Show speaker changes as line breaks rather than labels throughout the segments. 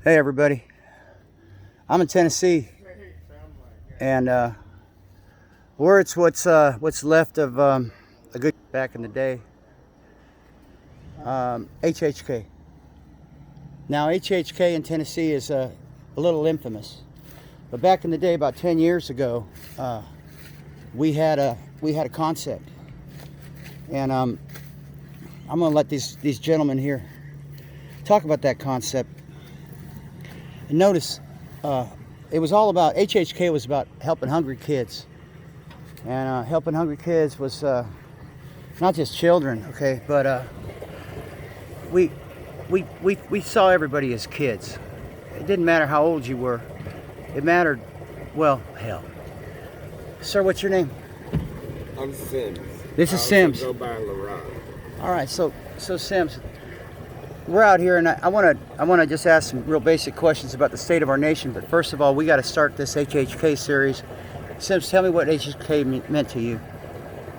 Hey everybody, I'm in Tennessee, and where it's what's left of a good back in the day, HHK. Now HHK in Tennessee is a little infamous, but back in the day, about 10 years ago, we had a concept, and I'm gonna let these gentlemen here talk about that concept. And notice, it was all about HHK was about helping hungry kids, and helping hungry kids was not just children, okay, but we saw everybody as kids. It didn't matter how old you were. It mattered, well, hell. Sir, what's your name?
I'm Sims.
This is Sims.
Go by LaRon.
All right, so Sims, we're out here, and I want to just ask some real basic questions about the state of our nation. But first of all, we got to start this HHK series. Sims, tell me what HHK meant to you.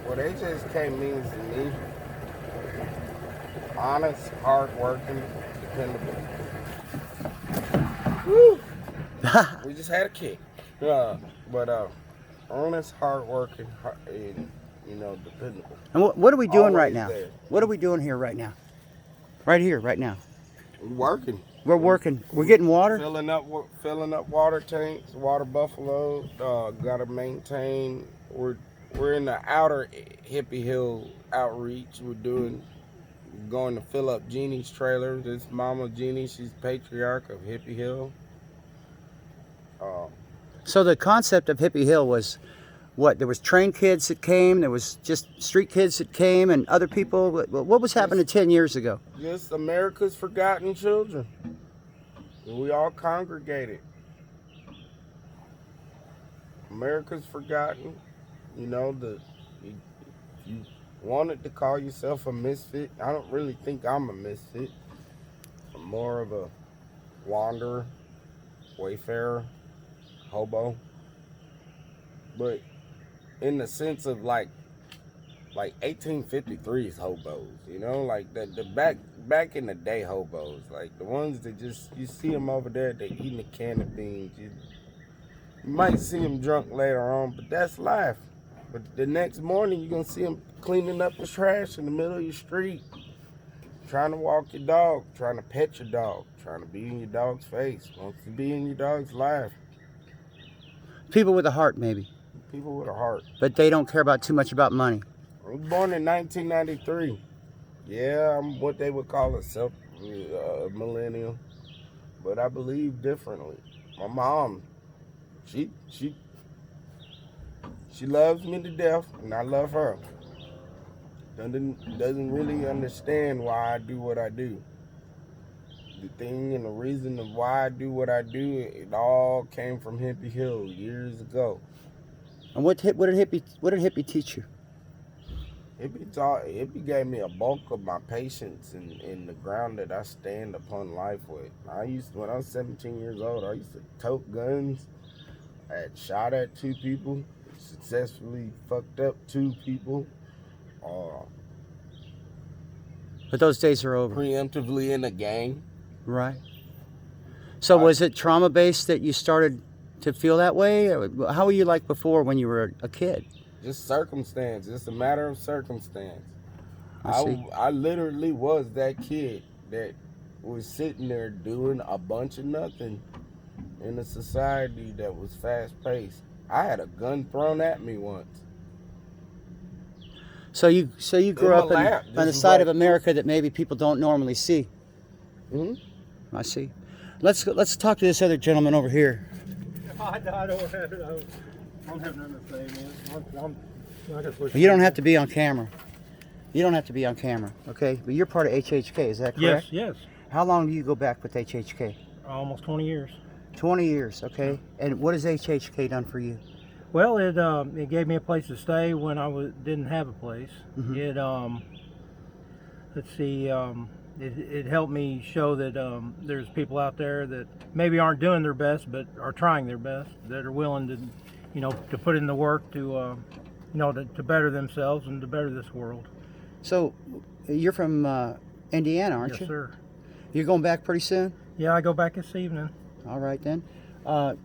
What HSK means to me, honest, hardworking, dependable. Woo! We just had a kick. But honest, hardworking, and dependable.
And what are we doing right
Always
now?
there.
What are we doing here right now? Right here, right now.
We working.
We're working. We're getting water.
Filling up water tanks, water buffalo. Gotta maintain. We're in the outer Hippie Hill outreach. Going to fill up Jeannie's trailer. This Mama Jeannie, she's patriarch of Hippie Hill.
So the concept of Hippie Hill was what? There was trained kids that came. There was just street kids that came, and other people. What was happening 10 years ago?
Just America's forgotten children. We all congregated. America's forgotten. If you wanted to call yourself a misfit, I don't really think I'm a misfit. I'm more of a wanderer, wayfarer, hobo. But in the sense of like 1853's hobos, like the back in the day hobos, like the ones that just, you see them over there, they eating a can of beans. You might see them drunk later on, but that's life. But the next morning, you're gonna see them cleaning up the trash in the middle of your street, trying to walk your dog, trying to pet your dog, trying to be in your dog's face, wants to be in your dog's life.
People with a heart, maybe.
People with a heart.
But they don't care about too much about money.
I was born in 1993. Yeah, I'm what they would call a millennial, but I believe differently. My mom, she loves me to death, and I love her. Doesn't really understand why I do what I do. The thing and the reason of why I do what I do, it all came from Hippie Hill years ago.
And what did Hippie teach you?
Hippie gave me a bulk of my patience in the ground that I stand upon life with. When I was 17 years old, I used to tote guns. I had shot at 2 people, successfully fucked up 2 people.
But those days are over.
Preemptively in a gang.
Right. So was it trauma-based that you started to feel that way? How were you like before when you were a kid?
Just circumstance. Just a matter of circumstance.
I see.
I literally was that kid that was sitting there doing a bunch of nothing in a society that was fast-paced. I had a gun thrown at me once.
So you grew up on the side of America that maybe people don't normally see.
Hmm?
I see. Let's talk to this other gentleman over here.
I don't have nothing to say, man.
You don't have to be on camera. You don't have to be on camera, okay? But you're part of HHK, is that correct?
Yes.
How long do you go back with HHK?
Almost 20 years.
20 years, okay. And what has HHK done for you?
Well, it gave me a place to stay when I didn't have a place.
Mhm.
It helped me show that there's people out there that maybe aren't doing their best, but are trying their best, that are willing to put in the work to better themselves and to better this world.
So, you're from Indiana, aren't you?
Yes, sir.
You're going back pretty soon?
Yeah, I go back this evening.
All right then. Do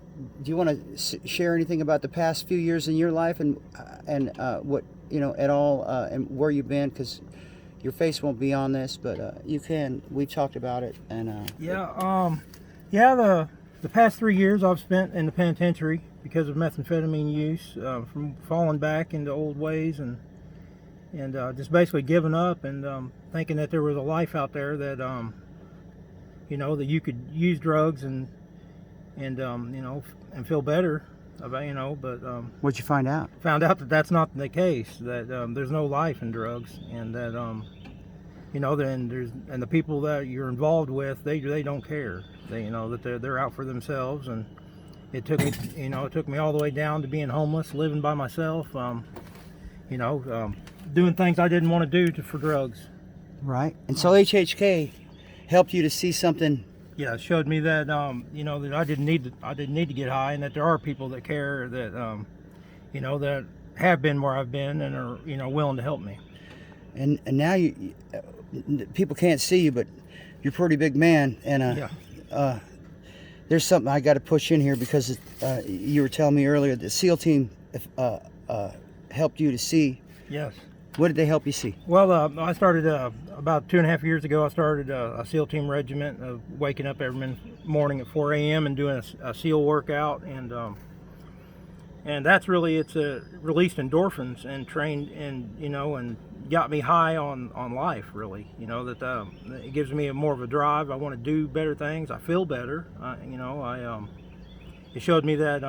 you want to share anything about the past few years in your life and what at all and where you've been? Because your face won't be on this, but you can. We talked about it and.
The past 3 years I've spent in the penitentiary because of methamphetamine use, from falling back into old ways and just basically giving up and thinking that there was a life out there that that you could use drugs and feel better about, but
What'd you find out?
found out that that's not the case, that there's no life in drugs, and that then the people that you're involved with, they don't care. That they're out for themselves, and it took me all the way down to being homeless, living by myself, doing things I didn't want to do for drugs.
Right. And so HHK helped you to see something.
Yeah, it showed me that that I didn't need to get high, and that there are people that care, that that have been where I've been and are willing to help me.
And now you people can't see you, but you're a pretty big man, and there's something I got to push in here because you were telling me earlier the SEAL team helped you to see.
Yes.
What did they help you see?
Well, I started about 2.5 years ago. I started a SEAL team regiment of waking up every morning at 4 a.m. and doing a SEAL workout, and that's really, it's released endorphins and trained and got me high on life, really. That it gives me more of a drive. I want to do better things. I feel better. It showed me that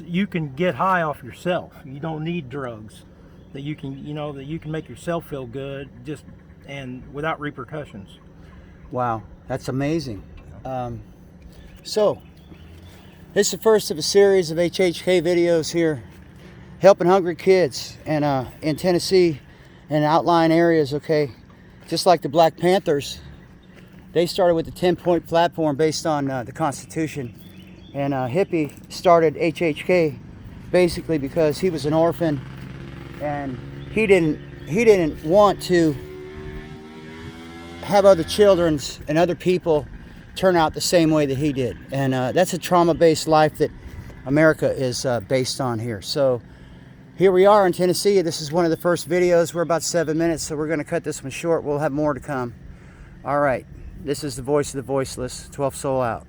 you can get high off yourself. You don't need drugs. That you can make yourself feel good and without repercussions.
Wow, that's amazing. So this is the first of a series of HHK videos here, helping hungry kids and in Tennessee and outlying areas. Okay, just like the Black Panthers, they started with the 10-point platform based on the Constitution, and Hippie started HHK basically because he was an orphan and he didn't want to have other children and other people turn out the same way that he did, and that's a trauma-based life that America is based on here. So here we are in Tennessee. This is one of the first videos. We're about 7 minutes, so we're going to cut this one short. We'll have more to come. All right, this is the voice of the voiceless. 12 Soul out.